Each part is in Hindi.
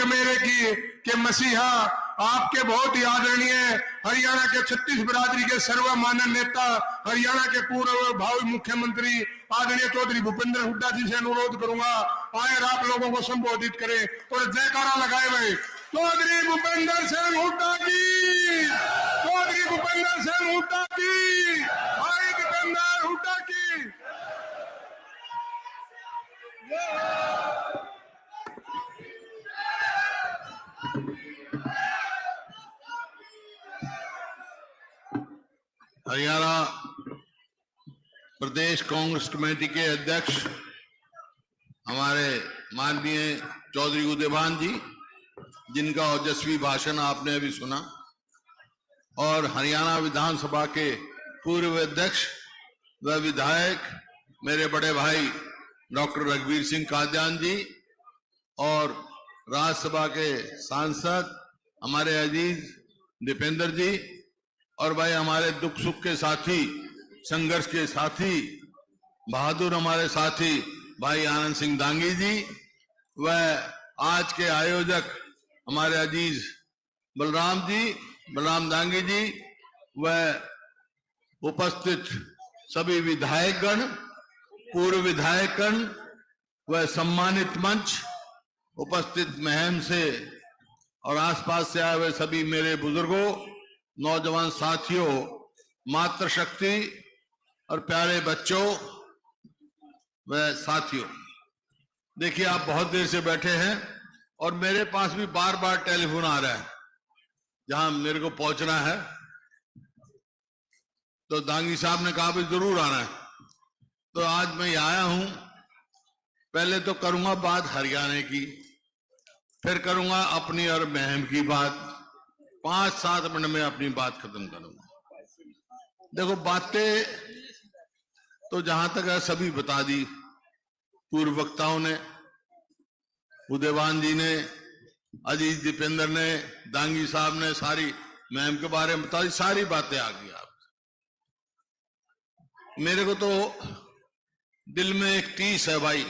मेरे की के मसीहा आपके बहुत ही आदरणीय हरियाणा के 36 बिरादरी के सर्वमान्य नेता, हरियाणा के पूर्व भावी मुख्यमंत्री आदरणीय चौधरी भूपेंद्र हुड्डा जी से अनुरोध करूंगा, आए आप लोगों को संबोधित करें और जयकारा लगाए हुए चौधरी भूपेंद्र सिंह हुड्डा की, चौधरी भूपेंद्र सिंह हुड्डा की, भाई भूपेंद्र हुड्डा की। हरियाणा प्रदेश कांग्रेस कमेटी के अध्यक्ष हमारे माननीय चौधरी उदयभान जी, जिनका ओजस्वी भाषण आपने अभी सुना, और हरियाणा विधानसभा के पूर्व अध्यक्ष व विधायक मेरे बड़े भाई डॉक्टर रघुवीर सिंह कादियान जी, और राज्यसभा के सांसद हमारे अजीज दीपेंद्र जी, और भाई हमारे दुख सुख के साथी, संघर्ष के साथी, बहादुर हमारे साथी भाई आनंद सिंह दांगी जी, व आज के आयोजक हमारे अजीज बलराम दांगी जी, व उपस्थित सभी विधायकगण, पूर्व विधायकगण व सम्मानित मंच, उपस्थित महम से और आसपास से आए हुए सभी मेरे बुजुर्गों, नौजवान साथियों, मातृशक्ति और प्यारे बच्चों व साथियों, देखिए आप बहुत देर से बैठे हैं और मेरे पास भी बार बार टेलीफोन आ रहा है जहां मेरे को पहुंचना है, तो दांगी साहब ने कहा भी जरूर आना है, तो आज मैं आया हूं। पहले तो करूंगा बात हरियाणा की, फिर करूंगा अपनी और महम की बात, 5-7 मिनट में अपनी बात खत्म करूंगा। देखो बातें तो जहां तक है सभी बता दी, पूर्व वक्ताओं ने, उदयभान जी ने, अजीज दीपेंद्र ने, दांगी साहब ने सारी महम के बारे में बता दी, सारी बातें आ गई। आप मेरे को तो दिल में एक टीस है भाई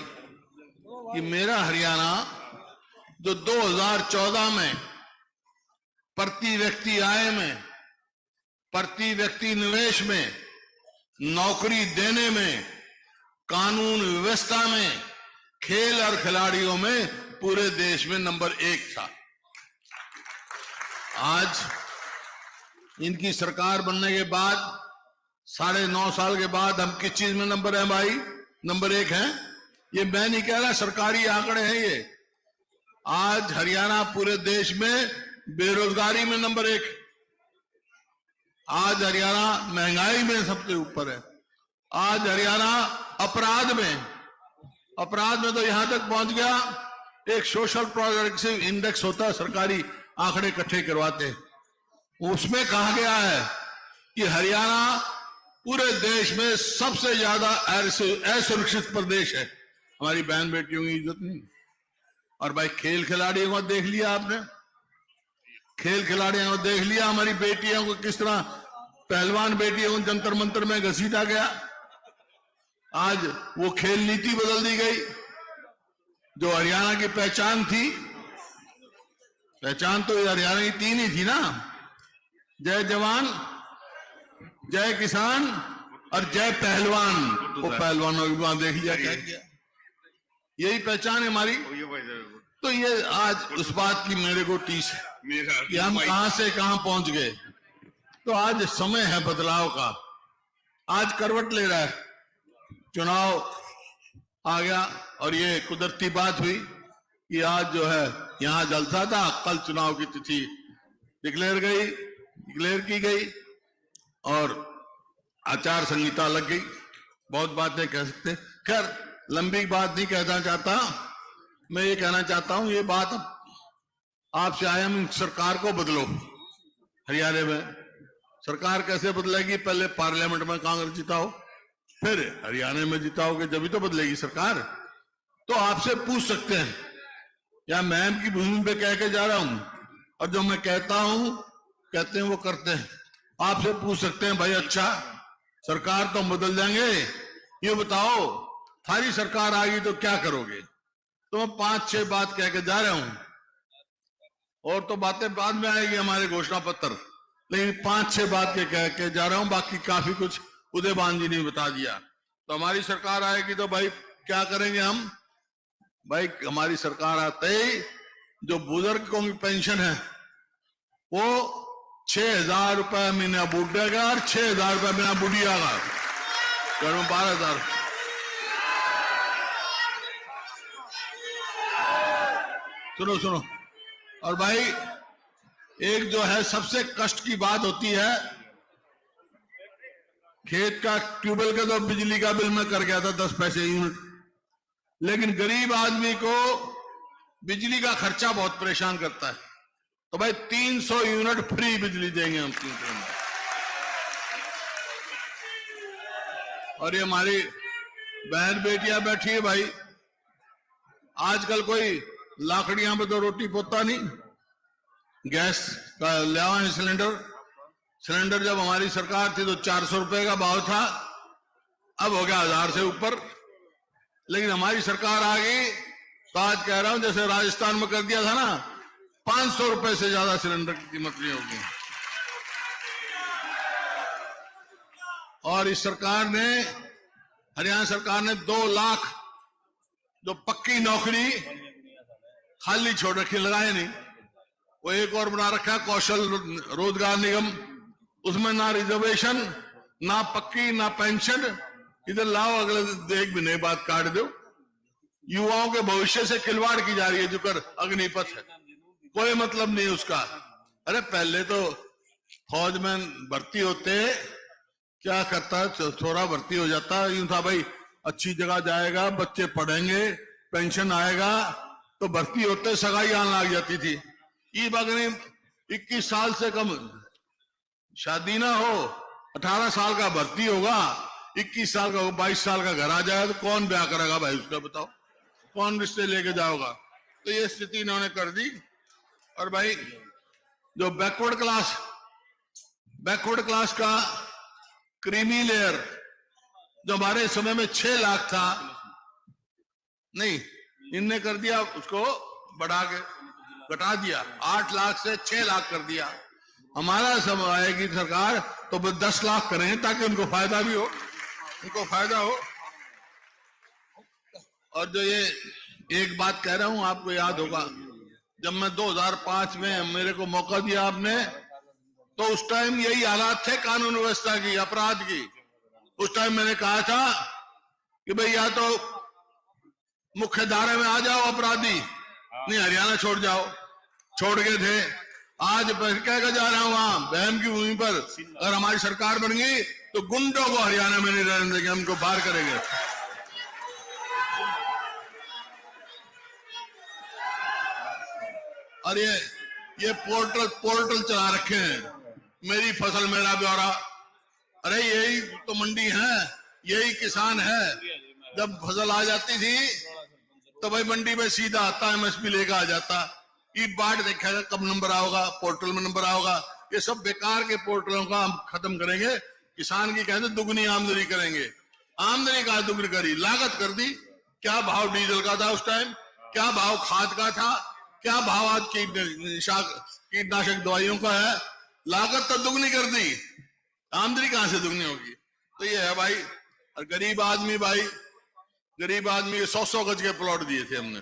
कि मेरा हरियाणा जो 2014 में प्रति व्यक्ति आय में, प्रति व्यक्ति निवेश में, नौकरी देने में, कानून व्यवस्था में, खेल और खिलाड़ियों में पूरे देश में नंबर 1 था, आज इनकी सरकार बनने के बाद 9.5 साल के बाद हम किस चीज में नंबर है भाई? नंबर 1 है। ये मैं नहीं कह रहा, सरकारी आंकड़े हैं ये। आज हरियाणा पूरे देश में बेरोजगारी में नंबर 1, आज हरियाणा महंगाई में सबसे ऊपर है, आज हरियाणा अपराध में तो यहां तक पहुंच गया, एक सोशल प्रोग्रेसिव इंडेक्स होता है, सरकारी आंकड़े इकट्ठे करवाते हैं, उसमें कहा गया है कि हरियाणा पूरे देश में सबसे ज्यादा असुरक्षित प्रदेश है। हमारी बहन बेटियों की इज्जत नहीं। और भाई खेल खिलाड़ियों को देख लिया आपने, खेल खिलाड़ियों को देख लिया, हमारी बेटियों को किस तरह, पहलवान बेटियों को जंतर मंतर में घसीटा गया। आज वो खेल नीति बदल दी गई, जो हरियाणा की पहचान थी, पहचान तो हरियाणा की 3 ही थी ना, जय जवान, जय किसान और जय पहलवान। वो पहलवानों की बात देख लिया क्या किया, यही पहचान है हमारी। तो ये आज उस बात की मेरे को टीस है कि हम कहां से कहां पहुंच गए। तो आज समय है बदलाव का, आज करवट ले रहा है, चुनाव आ गया और ये कुदरती बात हुई कि आज जो है यहां जलसा था, कल चुनाव की तिथि डिक्लेयर की गई और आचार संहिता लग गई। बहुत बातें कह सकते, खैर लंबी बात नहीं कहना चाहता, मैं ये कहना चाहता हूं, ये बात आपसे आया, हम सरकार को बदलो। हरियाणा में सरकार कैसे बदलेगी? पहले पार्लियामेंट में कांग्रेस जिताओ, फिर हरियाणा में जिताओगे, जब तो बदलेगी सरकार। तो आपसे पूछ सकते हैं, या मैं की भूमि पे कह के जा रहा हूं, और जो मैं कहता हूं कहते हैं वो करते हैं। आपसे पूछ सकते हैं, भाई अच्छा सरकार तो बदल जाएंगे, ये बताओ थारी सरकार आ गई तो क्या करोगे? तो मैं 5-6 बात कह के जा रहा हूं। और तो बातें बाद में आएगी हमारे घोषणा पत्र, लेकिन 5-6 बात के कह के जा रहा हूं, बाकी काफी कुछ उदयभान जी ने बता दिया। तो हमारी सरकार आएगी तो भाई क्या करेंगे हम? भाई हमारी सरकार आते ही जो बुजुर्गों की पेंशन है वो 6,000 रुपए महीना बूढ़े का और 6,000 रुपए महीना बुढ़िया का, घर में 12,000। सुनो और भाई एक जो है सबसे कष्ट की बात होती है, खेत का ट्यूबवेल का तो बिजली का बिल मैं कर गया था 10 पैसे यूनिट, लेकिन गरीब आदमी को बिजली का खर्चा बहुत परेशान करता है। तो भाई 300 यूनिट फ्री बिजली देंगे हम 300 यूनिट। और ये हमारी बहन बेटियां बैठी है भाई, आजकल कोई लाकड़ियां पे तो रोटी पोता नहीं, गैस का ले आए सिलेंडर जब हमारी सरकार थी तो 400 रुपए का भाव था, अब हो गया 1000 से ऊपर। लेकिन हमारी सरकार आ गई तो आज कह रहा हूं जैसे राजस्थान में कर दिया था ना, 500 रुपए से ज्यादा सिलेंडर की कीमत नहीं होगी। और इस सरकार ने, हरियाणा सरकार ने 2 लाख जो पक्की नौकरी खाली छोड़ रखी, लगाए नहीं, वो एक और बना रखा है कौशल रोजगार निगम, उसमें ना रिजर्वेशन ना पक्की ना पेंशन। इधर लाओ अगले एक भी नई बात काट दो। युवाओं के भविष्य से खिलवाड़ की जा रही है, जो कर अग्निपथ है, कोई मतलब नहीं उसका। अरे पहले तो फौज में भर्ती होते क्या करता, थोड़ा भर्ती हो जाता, यूं था भाई अच्छी जगह जाएगा, बच्चे पढ़ेंगे, पेंशन आएगा, तो भर्ती होते सगाई आने लग जाती थी। ये बगने 21 साल से कम शादी ना हो, 18 साल का भर्ती होगा, 21 साल का 22 साल का घर आ जाएगा, तो कौन ब्याह करेगा भाई उसका, बताओ कौन रिश्ते लेके जाओगा। तो ये स्थिति इन्होंने कर दी। और भाई जो बैकवर्ड क्लास का क्रीमी लेयर जो हमारे समय में 6 लाख था, नहीं इनने कर दिया, उसको बढ़ा के घटा दिया, 8 लाख से 6 लाख कर दिया। हमारा समय आएगी सरकार तो 10 लाख करेंगे ताकि उनको फायदा भी हो, उनको फायदा हो। और जो ये एक बात कह रहा हूं, आपको याद होगा जब मैं 2005 में मेरे को मौका दिया आपने, तो उस टाइम यही हालात थे कानून व्यवस्था की, अपराध की। उस टाइम मैंने कहा था कि भाई या तो मुख्य धारा में आ जाओ अपराधी, नहीं हरियाणा छोड़ जाओ, छोड़ गए थे। आज कह जा रहा हूं वहां बहन की भूमि पर अगर हमारी सरकार बन गई तो गुंडों को हरियाणा में नहीं रहने देंगे, हमको बाहर करेंगे। और ये पोर्टल चला रखे हैं, मेरी फसल मेरा ब्यौरा। अरे यही तो मंडी है, यही किसान है। जब फसल आ जाती थी तो भाई मंडी में सीधा आता एमएसपी लेकर आ जाता, ये बाट देखेगा कब नंबर आओगा, पोर्टल में नंबर आओगा। ये सब बेकार के पोर्टलों का हम खत्म करेंगे। किसान की कहते दुगनी आमदनी करेंगे, आमदनी का दुगनी करी, लागत कर दी। क्या भाव डीजल का था उस टाइम, क्या भाव खाद का था, क्या भाव आज कीटनाशक दवाइयों का है, लागत तो दुगनी कर दी, आमदनी कहां से दुगनी होगी। तो ये है भाई। और गरीब आदमी 100-100 गज के प्लॉट दिए थे हमने,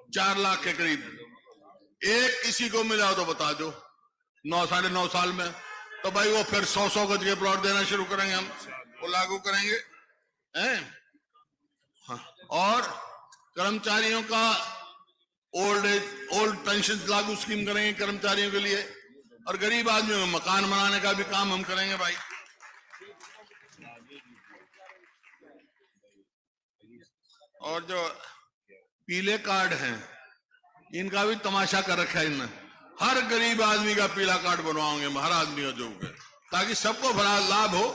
4 लाख के करीब। एक किसी को मिला हो तो बता दो 9-9.5 साल में, तो भाई वो फिर 100-100 गज के प्लॉट देना शुरू करेंगे, हम वो लागू करेंगे हैं। हाँ। और कर्मचारियों का ओल्ड पेंशन लागू स्कीम करेंगे कर्मचारियों के लिए। और गरीब आदमी में मकान बनाने का भी काम हम करेंगे भाई। और जो पीले कार्ड हैं इनका भी तमाशा कर रखा है इनने, हर गरीब आदमी का पीला कार्ड बनवाओगे, हर आदमी का जो है, ताकि सबको बड़ा लाभ हो।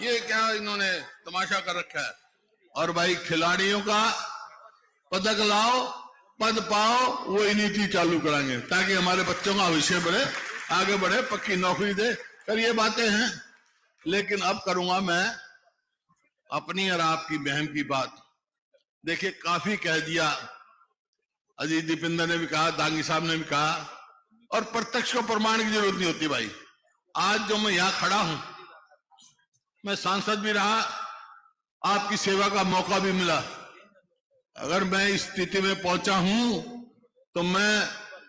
ये क्या इन्होंने तमाशा कर रखा है। और भाई खिलाड़ियों का पदक लाओ पद पाओ, वो नीति चालू कराएंगे ताकि हमारे बच्चों का भविष्य बढ़े, आगे बढ़े, पक्की नौकरी दे। कर ये बातें हैं। लेकिन अब करूंगा मैं अपनी और आपकी बहन की बात। देखिए काफी कह दिया, अजीत दीपेंद्र ने भी कहा, दांगी साहब ने भी कहा, और प्रत्यक्ष को प्रमाण की जरूरत नहीं होती भाई। आज जो मैं यहां खड़ा हूं, मैं सांसद भी रहा, आपकी सेवा का मौका भी मिला। अगर मैं इस स्थिति में पहुंचा हूं तो मैं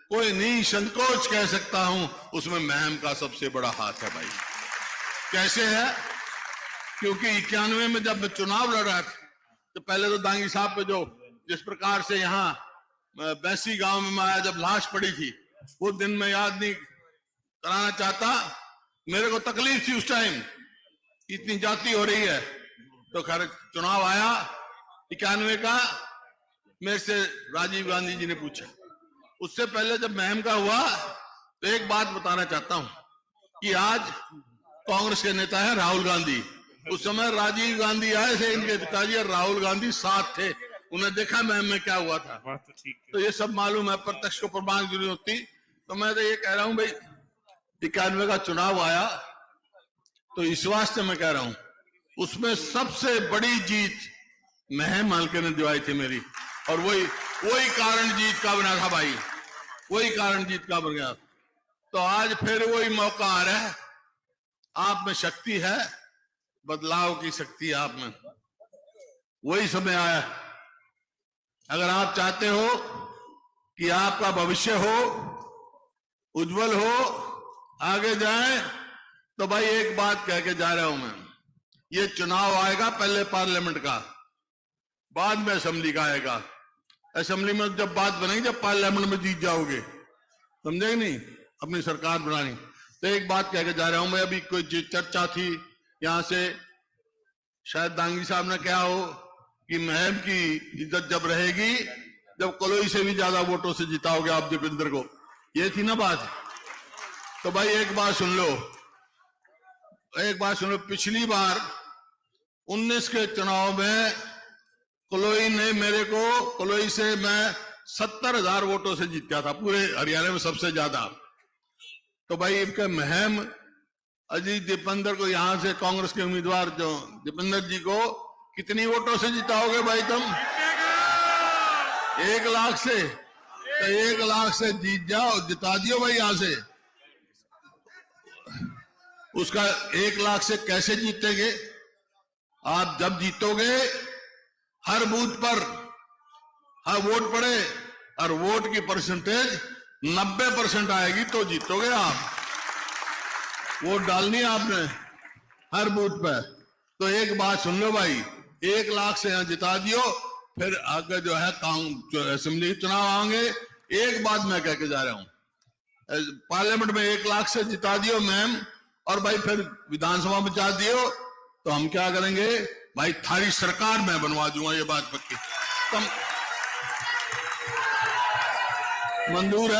कोई नहीं संकोच कह सकता हूं, उसमें महम का सबसे बड़ा हाथ है भाई। कैसे है? क्योंकि 91 में जब मैं चुनाव लड़ रहा था तो पहले तो दांगी साहब पे जो जिस प्रकार से यहाँ बैसी गांव में आया, जब लाश पड़ी थी, वो दिन मैं याद नहीं कराना चाहता। मेरे को तकलीफ थी उस टाइम, इतनी जाति हो रही है। तो खैर चुनाव आया 91 का, मेरे से राजीव गांधी जी ने पूछा। उससे पहले जब महम का हुआ तो एक बात बताना चाहता हूं कि आज कांग्रेस के नेता है राहुल गांधी। उस समय राजीव गांधी आए थे, इनके पिताजी और राहुल गांधी साथ थे। उन्हें देखा महम में क्या हुआ था। तो ये सब मालूम है, प्रत्यक्ष को प्रमाण की जरूरत होती। तो मैं तो ये कह रहा हूं भाई, 91 का चुनाव आया तो इस वास्ते मैं कह रहा हूं, उसमें सबसे बड़ी जीत महम हल्के ने दिवाई थी मेरी, और वही कारण जीत का बना था भाई, वही कारण जीत का बन गया। तो आज फिर वही मौका आ रहा है। आप में शक्ति है, बदलाव की शक्ति आप में, वही समय आया। अगर आप चाहते हो कि आपका भविष्य हो, उज्जवल हो, आगे जाए, तो भाई एक बात कह के जा रहा हूं मैं, ये चुनाव आएगा पहले पार्लियामेंट का, बाद में असेंबली का आएगा। असेंबली में जब बात बनेगी जब पार्लियामेंट में जीत जाओगे, समझेंगे नहीं, अपनी सरकार बनानी। तो एक बात कह के जा रहा हूं मैं, अभी कोई चर्चा थी यहां से, शायद दांगी साहब ने कहा हो कि महम की इज्जत जब रहेगी जब कलोई से भी ज्यादा वोटों से जिताओगे आप दीपेंद्र को, ये थी ना बात। तो भाई एक बात सुन लो, पिछली बार 19 के चुनाव में कलोई ने मेरे को, कलोई से मैं 70,000 वोटों से जीता था, पूरे हरियाणा में सबसे ज्यादा। तो भाई इनके महम अजीत दीपेंद्र को यहां से कांग्रेस के उम्मीदवार जो दीपेंद्र जी को कितनी वोटों से जिताओगे भाई तुम? 1 लाख से। तो 1 लाख से जीत जाओ, जिता दियो भाई यहां से। उसका 1 लाख से कैसे जीतेंगे? आप जब जीतोगे हर बूथ पर हर वोट पड़े और वोट की परसेंटेज 90% आएगी तो जीतोगे आप। वोट डालनी है आपने हर बूथ पे। तो एक बात सुन लो भाई, 1 लाख से यहां जिता दियो, फिर आगे जो है असेंबली चुनाव आएंगे। एक बात मैं कह के जा रहा हूं, पार्लियामेंट में 1 लाख से जिता दियो मैम, और भाई फिर विधानसभा में जा दियो, तो हम क्या करेंगे भाई, थारी सरकार मैं बनवा दूंगा, ये बात पक्की। तुम मंजूर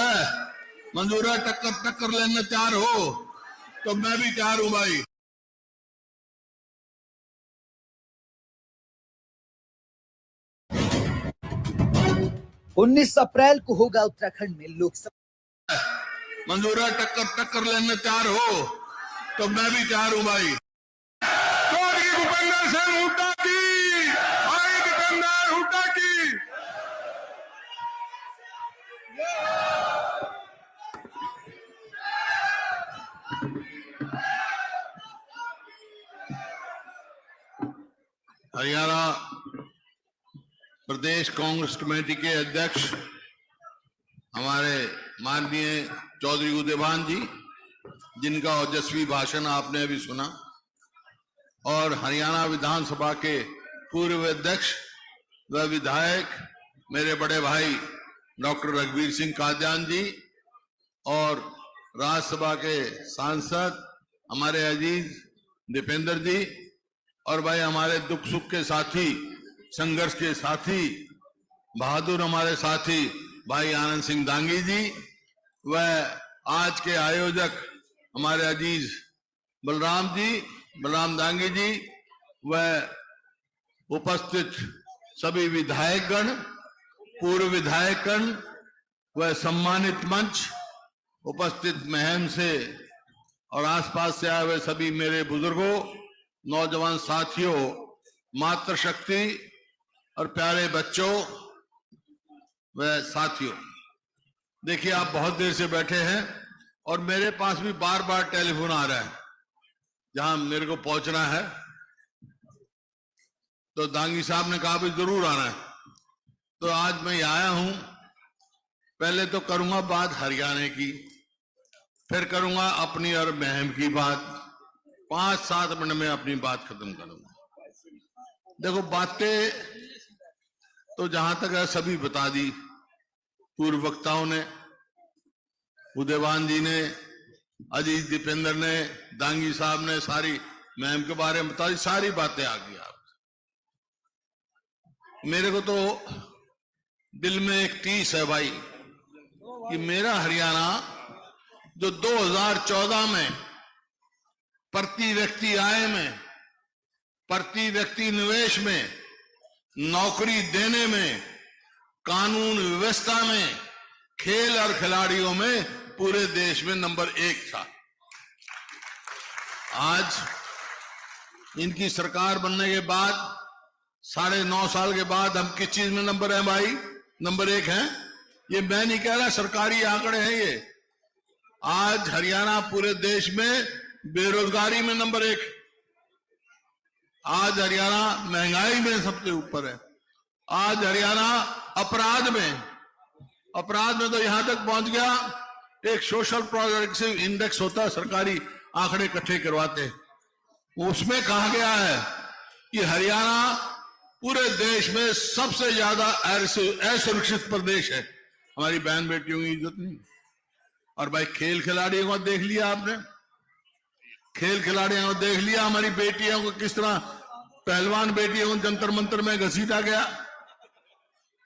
है, टक्कर लेने तैयार हो तो मैं भी तैयार हूं भाई। उन्नीस अप्रैल को होगा उत्तराखंड में लोकसभा। मंजूर है, टक्कर लेने तैयार हो तो मैं भी तैयार हूं भाई। चौधरी भूपेंद्र सिंह हुड्डा की, भाई दीपेंद्र हुड्डा की। हरियाणा प्रदेश कांग्रेस कमेटी के अध्यक्ष हमारे माननीय चौधरी उदयभान जी, जिनका ओजस्वी भाषण आपने अभी सुना, और हरियाणा विधानसभा के पूर्व अध्यक्ष व विधायक मेरे बड़े भाई डॉक्टर रघुवीर सिंह कादियान जी, और राज्यसभा के सांसद हमारे अजीज दीपेंद्र जी, और भाई हमारे दुख सुख के साथी, संघर्ष के साथी, बहादुर हमारे साथी भाई आनंद सिंह दांगी जी, व आज के आयोजक हमारे अजीज बलराम दांगी जी, व उपस्थित सभी विधायकगण, पूर्व विधायकगण व सम्मानित मंच, उपस्थित महम से और आसपास से आए हुए सभी मेरे बुजुर्गों, नौजवान साथियों, मातृशक्ति और प्यारे बच्चों, वह साथियों, देखिए आप बहुत देर से बैठे हैं और मेरे पास भी बार बार टेलीफोन आ रहा है जहां मेरे को पहुंचना है, तो दांगी साहब ने कहा भी जरूर आना है, तो आज मैं आया हूं। पहले तो करूंगा बात हरियाणा की, फिर करूंगा अपनी और महम की बात, 5-7 मिनट में अपनी बात खत्म करूंगा। देखो बातें तो जहां तक है सभी बता दी, पूर्व वक्ताओं ने, उदयवान जी ने, अजीत दीपेंद्र ने, दांगी साहब ने सारी महम के बारे में बता दी, सारी बातें आ गई। आप मेरे को तो दिल में एक टीस है भाई कि मेरा हरियाणा जो 2014 में प्रति व्यक्ति आय में, प्रति व्यक्ति निवेश में, नौकरी देने में, कानून व्यवस्था में, खेल और खिलाड़ियों में पूरे देश में नंबर 1 था। आज इनकी सरकार बनने के बाद 9.5 साल के बाद हम किस चीज में नंबर है भाई? नंबर 1 है। ये मैं नहीं कह रहा, सरकारी आंकड़े हैं ये। आज हरियाणा पूरे देश में बेरोजगारी में नंबर 1, आज हरियाणा महंगाई में सबसे ऊपर है, आज हरियाणा अपराध में तो यहां तक पहुंच गया, एक सोशल प्रोग्रेसिव इंडेक्स होता है, सरकारी आंकड़े इकट्ठे करवाते हैं, उसमें कहा गया है कि हरियाणा पूरे देश में सबसे ज्यादा असुरक्षित प्रदेश है। हमारी बहन बेटियों की इज्जत नहीं। और भाई खेल खिलाड़ियों को देख लिया आपने, खेल खिलाड़ियों को देख लिया, हमारी बेटियों को किस तरह, पहलवान बेटियों को जंतर मंतर में घसीटा गया।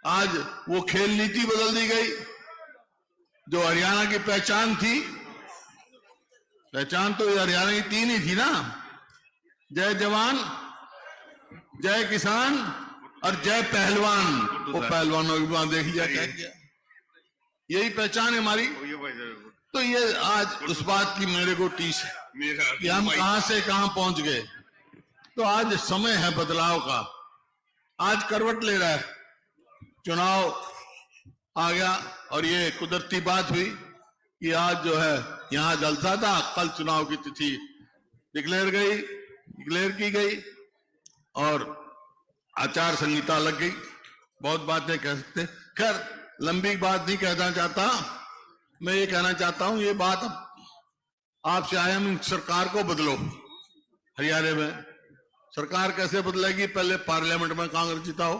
आज वो खेल नीति बदल दी गई, जो हरियाणा की पहचान थी, पहचान तो हरियाणा की 3 ही थी ना, जय जवान, जय किसान और जय पहलवान। वो पहलवानों के बाद देख लिया क्या किया, यही पहचान है हमारी। तो ये आज उस बात की मेरे को टीस है कि हम कहां से कहां पहुंच गए। तो आज समय है बदलाव का, आज करवट ले रहा है, चुनाव आ गया और ये कुदरती बात हुई कि आज जो है यहां जलसा था, कल चुनाव की तिथि डिक्लेयर की गई और आचार संहिता लग गई। बहुत बातें कह सकते, खैर लंबी बात नहीं कहना चाहता, मैं ये कहना चाहता हूं, ये बात आपसे आया, हम सरकार को बदलो। हरियाणा में सरकार कैसे बदलेगी? पहले पार्लियामेंट में कांग्रेस जिताओ,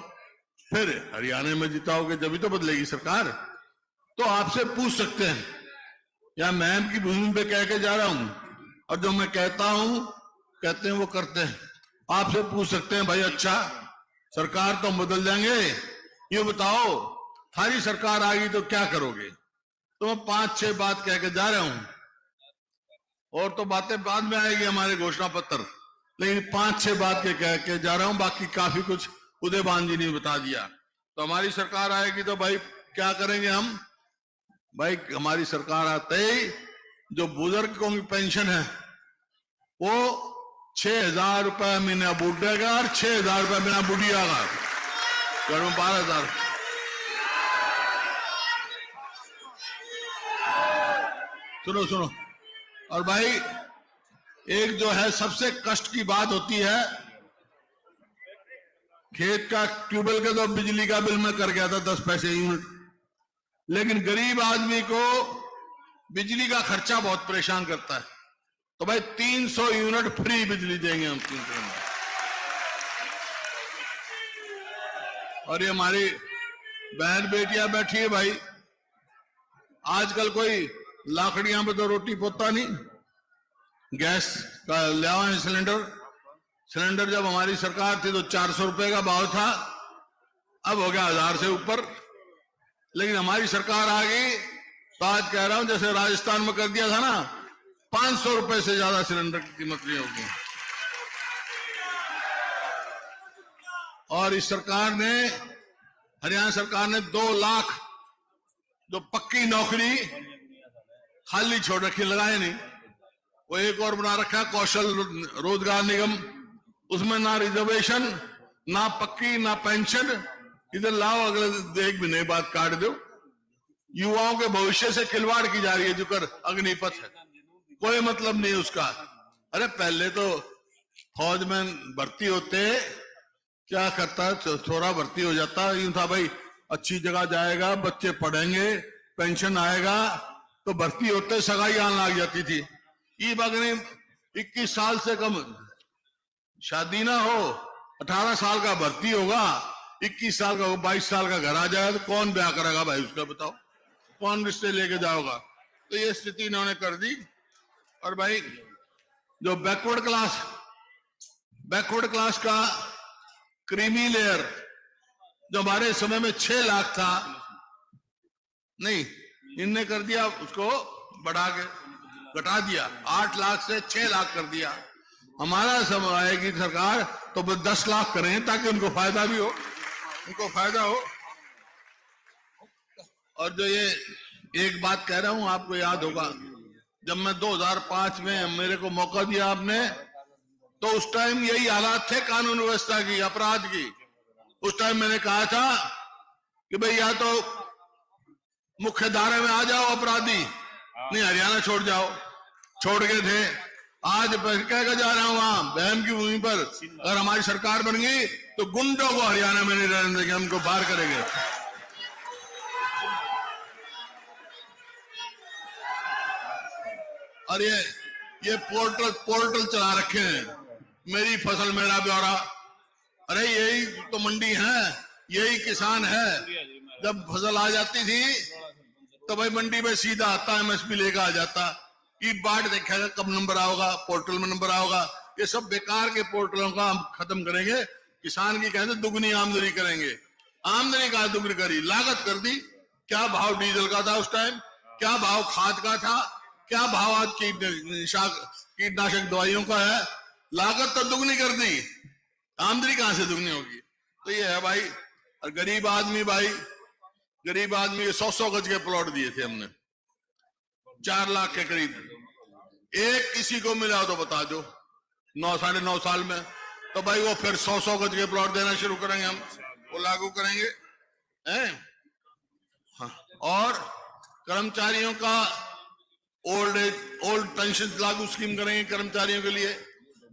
फिर हरियाणा में जिताओगे, जब तो बदलेगी सरकार। तो आपसे पूछ सकते हैं, या मैं की भूमि पे कह के जा रहा हूं और जो मैं कहता हूं कहते हैं वो करते हैं। आपसे पूछ सकते हैं, भाई अच्छा सरकार तो बदल जाएंगे, ये बताओ थारी सरकार आ गई तो क्या करोगे? तो मैं 5-6 बात कह के जा रहा हूं, और तो बातें बाद में आएगी हमारे घोषणा पत्र, लेकिन 5-6 बात के कह के जा रहा हूं, बाकी काफी कुछ उदयवान जी ने बता दिया। तो हमारी सरकार आएगी तो भाई क्या करेंगे हम? भाई हमारी सरकार आते ही जो बुजुर्गों की पेंशन है वो 6,000 रुपए महीना बूढ़े का और 6,000 रुपए महीना बुढ़िया का, घर में 12,000। सुनो, और भाई एक जो है सबसे कष्ट की बात होती है, खेत का ट्यूबवेल का तो बिजली का बिल में कर गया था 10 पैसे यूनिट, लेकिन गरीब आदमी को बिजली का खर्चा बहुत परेशान करता है। तो भाई 300 यूनिट फ्री बिजली देंगे हम 300 में। और ये हमारी बहन बेटियां बैठी है भाई, आजकल कोई लाकड़ियां पे तो रोटी पोता नहीं, गैस का ले आए सिलेंडर जब हमारी सरकार थी तो 400 रुपए का भाव था, अब हो गया 1000 से ऊपर। लेकिन हमारी सरकार आ गई तो आज कह रहा हूं जैसे राजस्थान में कर दिया था ना, 500 रुपए से ज्यादा सिलेंडर की कीमत नहीं होगी। और इस सरकार ने, हरियाणा सरकार ने 2 लाख जो पक्की नौकरी खाली छोड़ रखी, लगाए नहीं, वो एक और बना रखा कौशल रोजगार निगम, उसमें ना रिजर्वेशन, ना पक्की, ना पेंशन, इधर लाओ, अगले एक महीने बाद काट दो। युवाओं के भविष्य से खिलवाड़ की जा रही है, जो कर अग्निपथ है, कोई मतलब नहीं उसका। अरे पहले तो फौज में भर्ती होते क्या करता, छोरा भर्ती हो जाता, यूं था भाई अच्छी जगह जाएगा, बच्चे पढ़ेंगे, पेंशन आएगा, तो भर्ती होते सगाई आने लग जाती थी। ये बगने 21 साल से कम शादी ना हो, 18 साल का भर्ती होगा, 21 साल का 22 साल का घर आ जाएगा, तो कौन ब्याह करेगा भाई उसका, बताओ कौन रिश्ते लेके जाओगा। तो ये स्थिति इन्होंने कर दी। और भाई जो बैकवर्ड क्लास का क्रीमी लेयर जो हमारे समय में 6 लाख था, नहीं इनने कर दिया, उसको बढ़ा के घटा दिया, 8 लाख से 6 लाख कर दिया। हमारा समय आएगी सरकार तो 10 लाख करें ताकि उनको फायदा भी हो, उनको फायदा हो। और जो ये एक बात कह रहा हूं, आपको याद होगा जब मैं 2005 में मेरे को मौका दिया आपने, तो उस टाइम यही हालात थे कानून व्यवस्था की, अपराध की। उस टाइम मैंने कहा था कि भाई या तो मुख्य धारा में आ जाओ अपराधी, नहीं हरियाणा छोड़ जाओ, छोड़ गए थे। आज कह के जा रहा हूं वहां बहम की भूमि पर, अगर हमारी सरकार बन गई तो गुंडों को हरियाणा में नहीं रहने देंगे, हमको बाहर करेंगे। और ये पोर्टल चला रखे हैं, मेरी फसल मेरा ब्यौरा। अरे यही तो मंडी है, यही किसान है। जब फसल आ जाती थी तो भाई मंडी में सीधा आता एमएसपी लेकर आ जाता, ये बाट देखेगा कब नंबर आओगा, पोर्टल में नंबर आओगा। ये सब बेकार के पोर्टलों का हम खत्म करेंगे। किसान की कहते दुगनी आमदनी करेंगे, आमदनी का दुगनी करी, लागत कर दी। क्या भाव डीजल का था उस टाइम, क्या भाव खाद का था, क्या भाव आज कीटनाशक दवाइयों का है, लागत तो दुगनी कर दी, आमदनी कहां से दुगनी होगी। तो ये है भाई। और गरीब आदमी के 100 गज के प्लॉट दिए थे हमने, 4 लाख के करीब। एक किसी को मिला हो तो बता दो 9-9.5 साल में, तो भाई वो फिर 100 गज के प्लॉट देना शुरू करेंगे, हम वो लागू करेंगे हैं। हाँ। और कर्मचारियों का ओल्ड पेंशन लागू स्कीम करेंगे कर्मचारियों के लिए।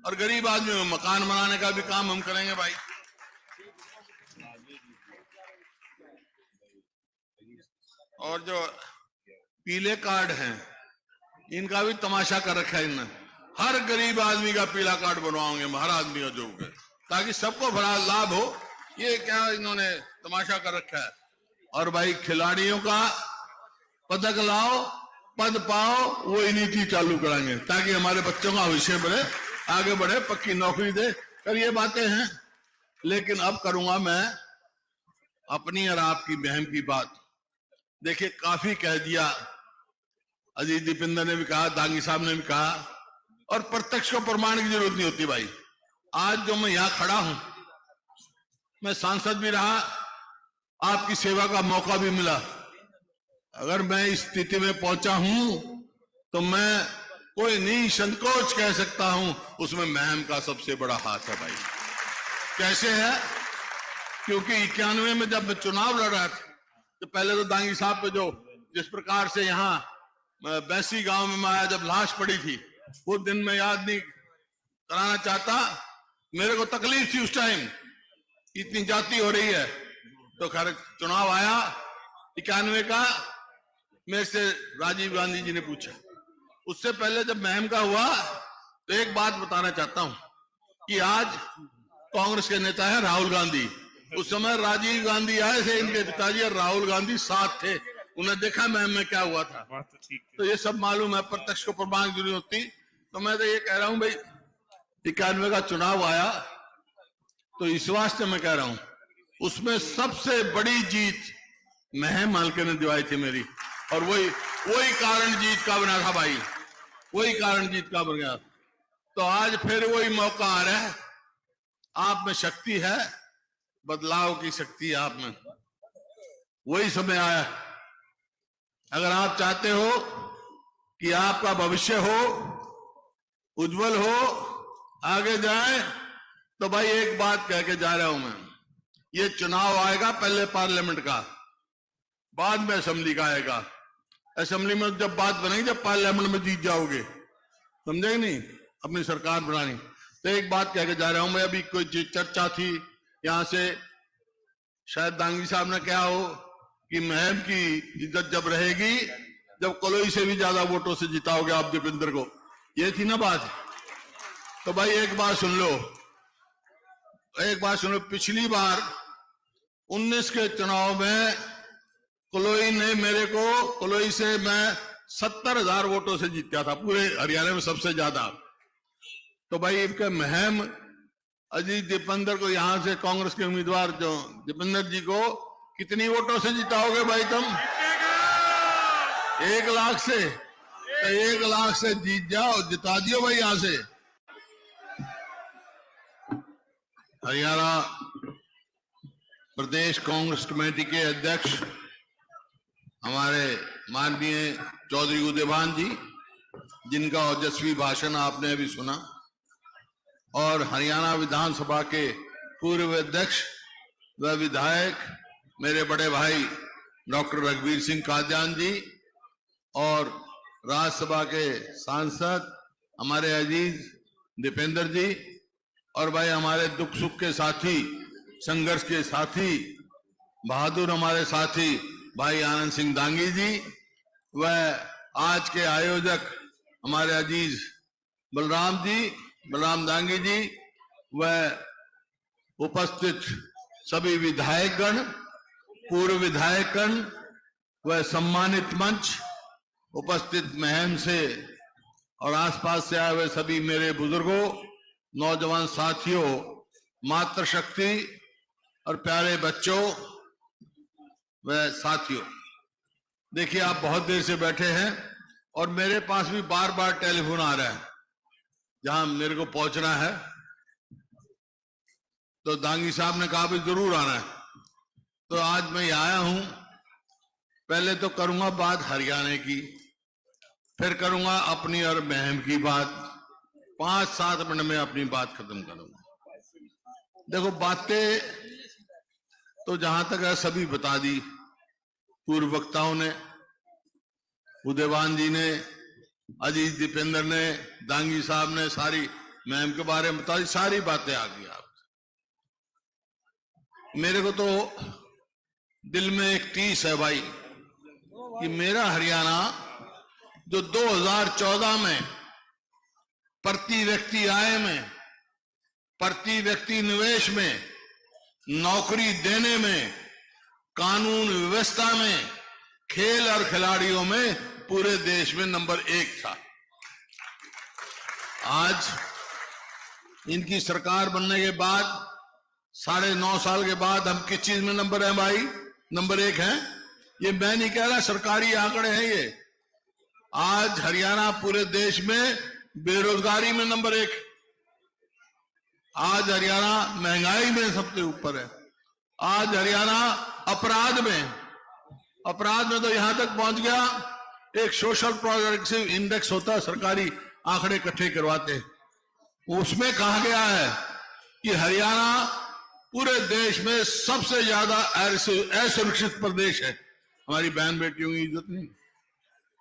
और गरीब आदमी में मकान बनाने का भी काम हम करेंगे भाई। और जो पीले कार्ड हैं इनका भी तमाशा कर रखा है इनने, हर गरीब आदमी का पीला कार्ड बनवाओगे, हर आदमी का जो है, ताकि सबको बड़ा लाभ हो। ये क्या इन्होंने तमाशा कर रखा है। और भाई खिलाड़ियों का पदक लाओ, पद पाओ, वो नीति चालू कराएंगे ताकि हमारे बच्चों का भविष्य बढ़े, आगे बढ़े, पक्की नौकरी दे। कर ये बातें हैं। लेकिन अब करूंगा मैं अपनी और आपकी बहन की बात। देखिए काफी कह दिया, अजीत दीपेंद्र ने भी कहा, दांगी साहब ने भी कहा, और प्रत्यक्ष को प्रमाण की जरूरत नहीं होती भाई। आज जो मैं यहां खड़ा हूं, मैं सांसद भी रहा, आपकी सेवा का मौका भी मिला। अगर मैं इस स्थिति में पहुंचा हूं तो मैं कोई नहीं संकोच कह सकता हूं, उसमें महम का सबसे बड़ा हाथ है भाई। कैसे है? क्योंकि 91 में जब मैं चुनाव लड़ रहा था तो पहले तो दांगी साहब पे जो जिस प्रकार से यहाँ बैसी गांव में आया, जब लाश पड़ी थी, वो दिन मैं याद नहीं कराना चाहता। मेरे को तकलीफ थी उस टाइम, इतनी जाति हो रही है। तो खैर चुनाव आया 91 का, मेरे से राजीव गांधी जी ने पूछा। उससे पहले जब महम का हुआ तो एक बात बताना चाहता हूं कि आज कांग्रेस के नेता है राहुल गांधी, उस समय राजीव गांधी आए थे, इनके पिताजी और राहुल गांधी साथ थे, उन्हें देखा महम में क्या हुआ था। तो ये सब मालूम है, प्रत्यक्ष को प्रमाण जरूरी होती। तो मैं तो ये कह रहा हूं भाई, 91 का चुनाव आया तो इस वास्ते मैं कह रहा हूं, उसमें सबसे बड़ी जीत महम हल्के ने दिवाई थी मेरी। और वही कारण जीत का बना था भाई, वही कारण जीत का बन गया। तो आज फिर वही मौका आ रहा है। आप में शक्ति है, बदलाव की शक्ति आप में, वही समय आया। अगर आप चाहते हो कि आपका भविष्य हो, उज्जवल हो, आगे जाए, तो भाई एक बात कह के जा रहा हूं मैं, ये चुनाव आएगा पहले पार्लियामेंट का, बाद में असेंबली का आएगा। असेंबली में जब बात बनेगी जब पार्लियामेंट में जीत जाओगे, समझे नहीं, अपनी सरकार बनानी। तो एक बात कह के जा रहा हूं मैं, अभी कोई चर्चा थी यहां से, शायद दांगी साहब ने कहा हो कि महम की इज्जत जब रहेगी जब कलोई से भी ज्यादा वोटों से जिताओगे आप दीपेंद्र को, ये थी ना बात। तो भाई एक बात सुन लो, पिछली बार 19 के चुनाव में कलोई ने मेरे को, कलोई से मैं 70,000 वोटों से जीता था, पूरे हरियाणा में सबसे ज्यादा। तो भाई इनके महम अजीत दीपेंद्र को यहां से कांग्रेस के उम्मीदवार जो दीपेंद्र जी को कितनी वोटों से जिताओगे भाई तुम? 1 लाख से। तो 1 लाख से जीत जाओ, जिता दियो भाई यहां से। हरियाणा प्रदेश कांग्रेस कमेटी के अध्यक्ष हमारे माननीय चौधरी उदयभान जी, जिनका ओजस्वी भाषण आपने अभी सुना, और हरियाणा विधानसभा के पूर्व अध्यक्ष व विधायक मेरे बड़े भाई डॉक्टर रघुवीर सिंह कादियान जी, और राज्यसभा के सांसद हमारे अजीज दीपेंद्र जी, और भाई हमारे दुख सुख के साथी, संघर्ष के साथी, बहादुर हमारे साथी भाई आनंद सिंह दांगी जी, व आज के आयोजक हमारे अजीज बलराम दांगी जी, व उपस्थित सभी विधायकगण, पूर्व विधायकगण व सम्मानित मंच, उपस्थित महम से और आसपास से आए हुए सभी मेरे बुजुर्गों, नौजवान साथियों, मातृशक्ति और प्यारे बच्चों व साथियों, देखिए आप बहुत देर से बैठे हैं और मेरे पास भी बार बार टेलीफोन आ रहा है जहां मेरे को पहुंचना है। तो दांगी साहब ने कहा भी जरूर आना है, तो आज मैं आया हूं। पहले तो करूंगा बात हरियाणा की, फिर करूंगा अपनी और महम की बात, 5-7 मिनट में अपनी बात खत्म करूंगा। देखो बातें तो जहां तक है सभी बता दी, पूर्व वक्ताओं ने, उदयवान जी ने, अजीत दीपेंद्र ने, दांगी साहब ने सारी महम के बारे में बता दी, सारी बातें आ गई आप। मेरे को तो दिल में एक टीस है भाई कि मेरा हरियाणा जो 2014 में प्रति व्यक्ति आय में, प्रति व्यक्ति निवेश में, नौकरी देने में, कानून व्यवस्था में, खेल और खिलाड़ियों में पूरे देश में नंबर 1 था। आज इनकी सरकार बनने के बाद 9.5 साल के बाद हम किस चीज में नंबर है भाई? नंबर 1 है। ये मैं नहीं कह रहा, सरकारी आंकड़े हैं ये। आज हरियाणा पूरे देश में बेरोजगारी में नंबर 1, आज हरियाणा महंगाई में सबसे ऊपर है, आज हरियाणा अपराध में तो यहां तक पहुंच गया, एक सोशल प्रोग्रेसिव इंडेक्स होता है, सरकारी आंकड़े इकट्ठे करवाते, उसमें कहा गया है कि हरियाणा पूरे देश में सबसे ज्यादा असुरक्षित प्रदेश है। हमारी बहन बेटियों की इज्जत नहीं।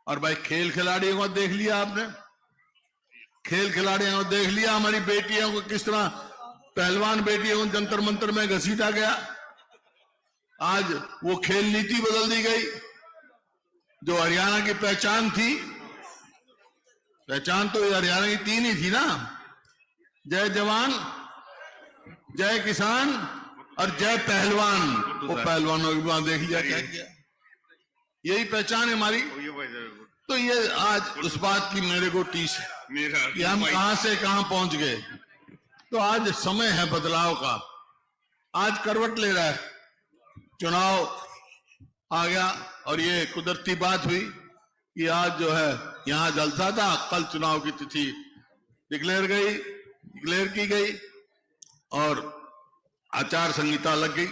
और भाई खेल खिलाड़ियों को देख लिया आपने, खेल खिलाड़ियों को देख लिया, हमारी बेटियों को किस तरह, पहलवान बेटियों को जंतर मंतर में घसीटा गया। आज वो खेल नीति बदल दी गई, जो हरियाणा की पहचान थी। पहचान तो हरियाणा की 3 ही थी ना, जय जवान, जय किसान और जय पहलवान। वो पहलवानों के बाद देख लिया क्या किया, यही पहचान है हमारी। तो ये आज उस बात की मेरे को टीस है कि हम कहां से कहां पहुंच गए। तो आज समय है बदलाव का, आज करवट ले रहा है, चुनाव आ गया और ये कुदरती बात हुई कि आज जो है यहां जलसा था, कल चुनाव की तिथि डिक्लेयर की गई और आचार संहिता लग गई।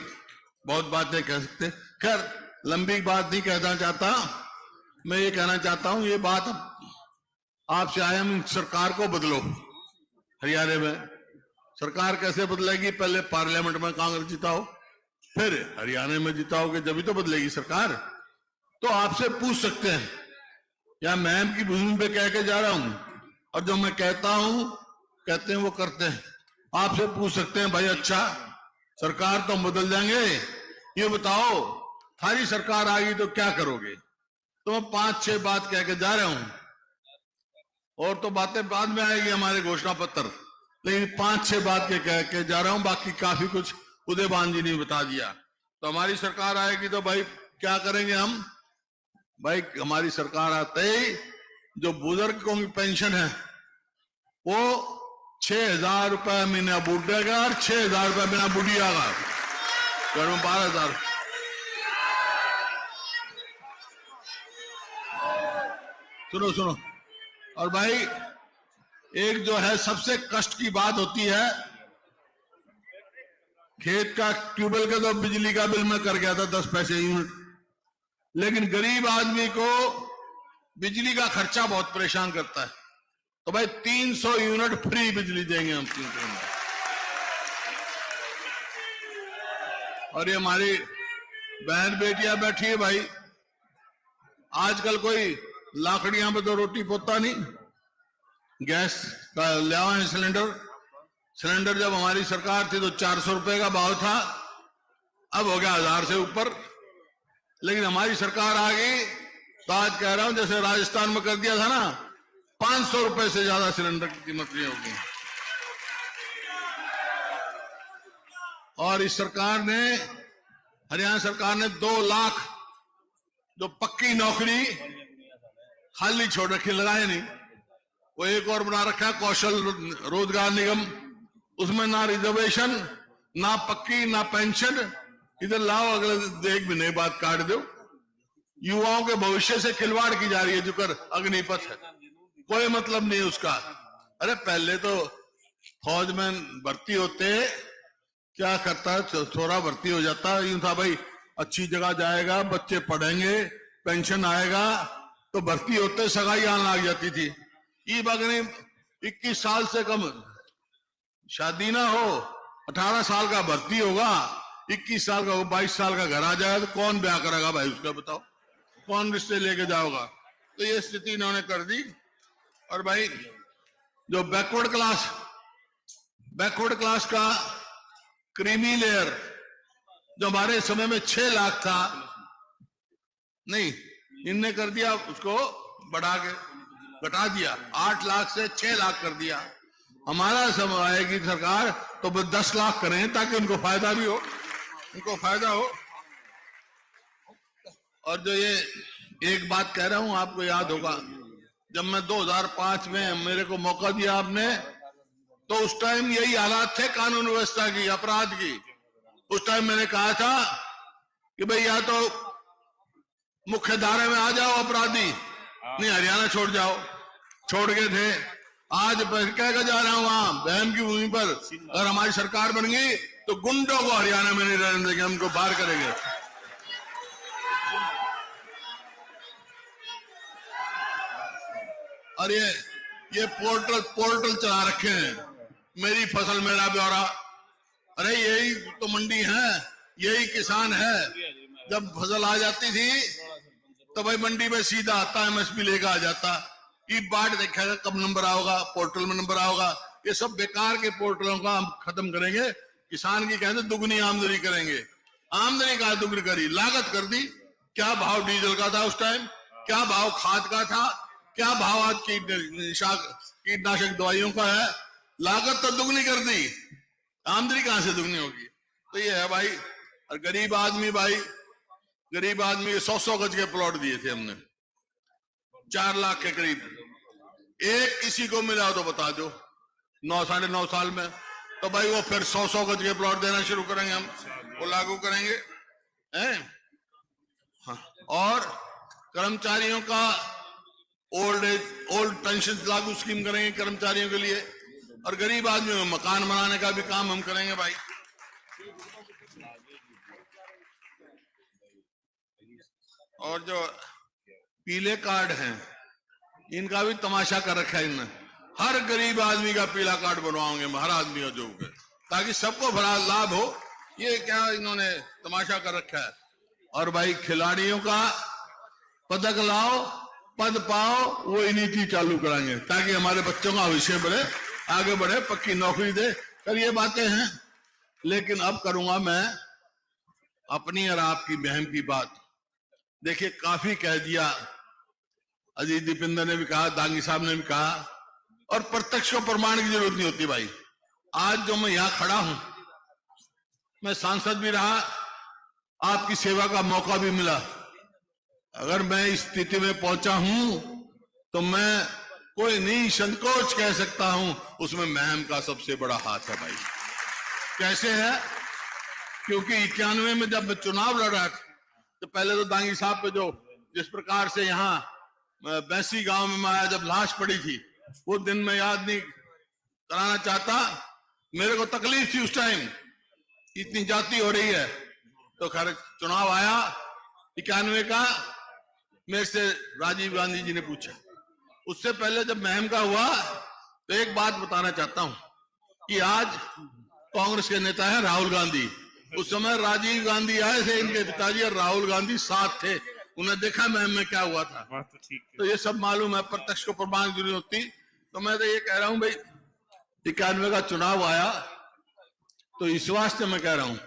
बहुत बातें कह सकते, खैर लंबी बात नहीं कहना चाहता। मैं ये कहना चाहता हूं, ये बात आपसे आया, हम सरकार को बदलो। हरियाणा में सरकार कैसे बदलेगी? पहले पार्लियामेंट में कांग्रेस जिताओ, फिर हरियाणा में जिताओगे जब ही तो बदलेगी सरकार। तो आपसे पूछ सकते हैं, या मैम की भूमि पे कह के जा रहा हूं, और जो मैं कहता हूं कहते हैं वो करते हैं। आपसे पूछ सकते हैं, भाई अच्छा सरकार तो हम बदल देंगे, ये बताओ थारी सरकार आ गई तो क्या करोगे? तो मैं 5-6 बात कह के जा रहा हूं, और तो बातें बाद में आएगी हमारे घोषणा पत्र, लेकिन 5-6 बात के कह के जा रहा हूं। बाकी काफी कुछ उदयभान जी ने बता दिया। तो हमारी सरकार आएगी तो भाई क्या करेंगे हम? भाई हमारी सरकार आते ही जो बुजुर्गों की पेंशन है वो 6,000 रुपए महीना बूढ़े का और 6,000 रुपए महीना बुढ़िया का, घर में 12,000। सुनो, और भाई एक जो है सबसे कष्ट की बात होती है, खेत का ट्यूबवेल का तो बिजली का बिल में कर गया था 10 पैसे यूनिट, लेकिन गरीब आदमी को बिजली का खर्चा बहुत परेशान करता है। तो भाई 300 यूनिट फ्री बिजली देंगे हम 300 यूनिट। और ये हमारी बहन बेटियां बैठी है भाई, आजकल कोई लाकड़ियां पे तो रोटी पोता नहीं, गैस का ले आए सिलेंडर जब हमारी सरकार थी तो 400 रुपए का भाव था, अब हो गया 1000 से ऊपर। लेकिन हमारी सरकार आ गई तो आज कह रहा हूं जैसे राजस्थान में कर दिया था ना, 500 रुपए से ज्यादा सिलेंडर की कीमत नहीं होगी। और इस सरकार ने, हरियाणा सरकार ने 2 लाख जो पक्की नौकरी खाली छोड़ रखी, लगाए नहीं, वो एक और बना रखा है कौशल रोजगार निगम, उसमें ना रिजर्वेशन, ना पक्की, ना पेंशन। इधर लाओ, अगले एक भी नई बात काट दो। युवाओं के भविष्य से खिलवाड़ की जा रही है, जो कर अग्निपथ है, कोई मतलब नहीं उसका। अरे पहले तो फौज में भर्ती होते क्या करता, थोड़ा भर्ती हो जाता, यूं था भाई अच्छी जगह जाएगा, बच्चे पढ़ेंगे, पेंशन आएगा, तो भर्ती होते सगाई आने लग जाती थी। ये बगने 21 साल से कम शादी ना हो, 18 साल का भर्ती होगा, 21 साल का, 22 साल का घर आ जाए तो कौन ब्याह करेगा भाई उसका? बताओ कौन रिश्ते लेके जाओगा? तो ये स्थिति इन्होंने कर दी। और भाई जो बैकवर्ड क्लास का क्रीमी लेयर जो हमारे समय में 6 लाख था, नहीं, इनने कर दिया उसको बढ़ा के, घटा दिया, 8 लाख से 6 लाख कर दिया। हमारा समय आएगी सरकार तो 10 लाख करें ताकि उनको फायदा भी हो, उनको फायदा हो। और जो ये एक बात कह रहा हूं, आपको याद होगा जब मैं 2005 में मेरे को मौका दिया आपने, तो उस टाइम यही हालात थे कानून व्यवस्था की, अपराध की। उस टाइम मैंने कहा था कि भाई या तो मुख्य धारा में आ जाओ अपराधी, नहीं हरियाणा छोड़ जाओ, छोड़ गए थे। आज कह जा रहा हूं, वहां बहन की भूमि पर अगर हमारी सरकार बन गई तो गुंडों को हरियाणा में नहीं रहने देंगे, उनको बाहर करेंगे। और ये पोर्टल चला रखे हैं, मेरी फसल मेरा ब्यौरा। अरे यही तो मंडी है, यही किसान है। जब फसल आ जाती थी तो भाई मंडी में सीधा आता, एमएसपी लेकर आ जाता। ये बाट देखेगा कब नंबर आओगा, पोर्टल में नंबर आओगा। ये सब बेकार के पोर्टलों का हम खत्म करेंगे। किसान की कहते दुगनी आमदनी करेंगे। आमदनी का दुगनी करी, लागत कर दी। क्या भाव डीजल का था उस टाइम, क्या भाव खाद का था, क्या भाव आज कीटनाशक दवाइयों का है। लागत तो दुगनी कर दी, आमदनी कहां से दुगनी होगी? तो ये है भाई। और गरीब आदमी के 100-100 गज के प्लॉट दिए थे हमने, 4 लाख के करीब। एक किसी को मिला हो तो बता दो 9-9.5 साल में, तो भाई वो फिर 100-100 गज के प्लॉट देना शुरू करेंगे, हम वो लागू करेंगे हैं। हाँ। और कर्मचारियों का ओल्ड पेंशन लागू स्कीम करेंगे कर्मचारियों के लिए। और गरीब आदमियों को मकान बनाने का भी काम हम करेंगे भाई। और जो पीले कार्ड हैं इनका भी तमाशा कर रखा है इनने। हर गरीब आदमी का पीला कार्ड बनवाओगे, हर आदमी का जो, ताकि सबको भरा लाभ हो। ये क्या इन्होंने तमाशा कर रखा है। और भाई खिलाड़ियों का पदक लाओ, पद पाओ, वो नीति चालू कराएंगे ताकि हमारे बच्चों का भविष्य बढ़े, आगे बढ़े, पक्की नौकरी दे। कर ये बातें हैं। लेकिन अब करूंगा मैं अपनी और आपकी बहन की बात। देखिए, काफी कह दिया, अजीत दीपेंद्र ने भी कहा, दांगी साहब ने भी कहा, और प्रत्यक्ष को प्रमाण की जरूरत नहीं होती भाई। आज जो मैं यहां खड़ा हूं, मैं सांसद भी रहा, आपकी सेवा का मौका भी मिला। अगर मैं इस स्थिति में पहुंचा हूं तो मैं कोई नहीं संकोच कह सकता हूं, उसमें महम का सबसे बड़ा हाथ है भाई। कैसे है? क्योंकि 91 में जब मैं चुनाव लड़ा तो पहले तो दांगी साहब पे जो जिस प्रकार से यहाँ बैसी गांव में आया, जब लाश पड़ी थी, वो दिन मैं याद नहीं कराना चाहता। मेरे को तकलीफ थी उस टाइम, इतनी जाति हो रही है। तो खैर चुनाव आया 91 का, मेरे से राजीव गांधी जी ने पूछा। उससे पहले जब महम का हुआ तो एक बात बताना चाहता हूं कि आज कांग्रेस के नेता है राहुल गांधी। उस समय राजीव गांधी आए थे, इनके पिताजी और राहुल गांधी साथ थे। उन्हें देखा महम में क्या हुआ था। तो ये सब मालूम है, प्रत्यक्ष को प्रमाण की जरूरत होती। तो मैं तो ये कह रहा हूं भाई, 91 का चुनाव आया तो इस वास्ते मैं कह रहा हूं,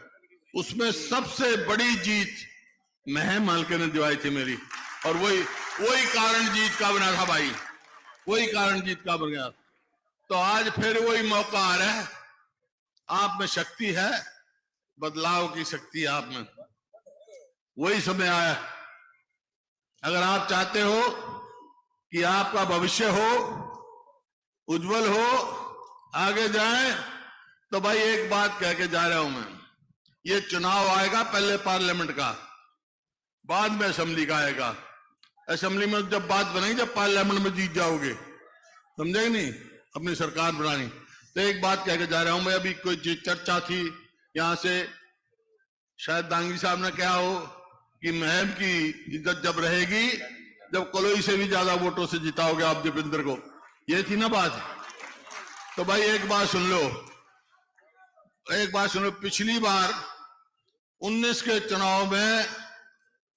उसमें सबसे बड़ी जीत महम हल्के ने दिवाई थी मेरी, और वही कारण जीत का बना था भाई, वही कारण जीत का बन गया। तो आज फिर वही मौका आ रहा है। आप में शक्ति है, बदलाव की शक्ति आप में, वही समय आया। अगर आप चाहते हो कि आपका भविष्य हो, उज्जवल हो, आगे जाए, तो भाई एक बात कह के जा रहा हूं मैं, ये चुनाव आएगा पहले पार्लियामेंट का, बाद में असेंबली का आएगा। असेंबली में जब बात बनेगी जब पार्लियामेंट में जीत जाओगे, समझे नहीं, अपनी सरकार बनानी। तो एक बात कह के जा रहा हूं मैं, अभी कोई चर्चा थी यहां से, शायद दांगी साहब ने कहा हो कि महम की इज्जत जब रहेगी जब कलोई से भी ज्यादा वोटों से जिताओगे आप दीपेंद्र को, ये थी ना बात। तो भाई एक बात सुन लो, पिछली बार 19 के चुनाव में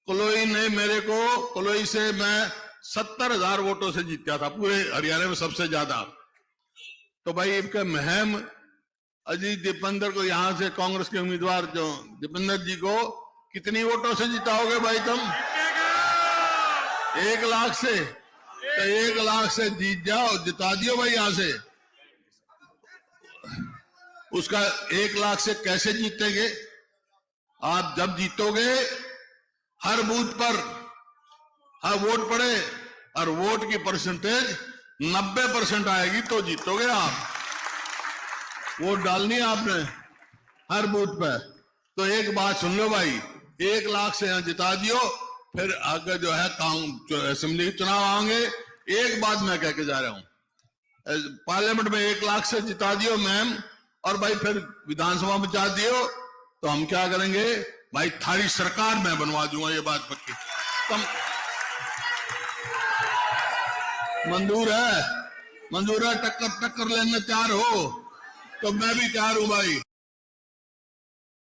कलोई ने मेरे को, कलोई से मैं 70,000 वोटों से जीता था, पूरे हरियाणा में सबसे ज्यादा। तो भाई इनका महम अजीत दीपेंद्र को, यहां से कांग्रेस के उम्मीदवार जो दीपेंद्र जी को कितनी वोटों से जिताओगे भाई तुम? 1 लाख से। तो 1 लाख से जीत जाओ, जिता दियो भाई यहां से। उसका 1 लाख से कैसे जीतेंगे? आप जब जीतोगे हर बूथ पर हर वोट पड़े और वोट की परसेंटेज 90% आएगी तो जीतोगे आप। वोट डालनी है आपने हर बूथ पे। तो एक बात सुन लो भाई, 1 लाख से यहां जिता दियो, फिर आगे जो है असेंबली के चुनाव आएंगे। एक बात मैं कह के जा रहा हूं, पार्लियामेंट में 1 लाख से जिता दियो मैम, और भाई फिर विधानसभा में जा दियो, तो हम क्या करेंगे भाई, थारी सरकार मैं बनवा दूंगा, ये बात पक्की। तुम मंजूर है टक्कर लेने तैयार हो? तो मैं भी तैयार हूं भाई।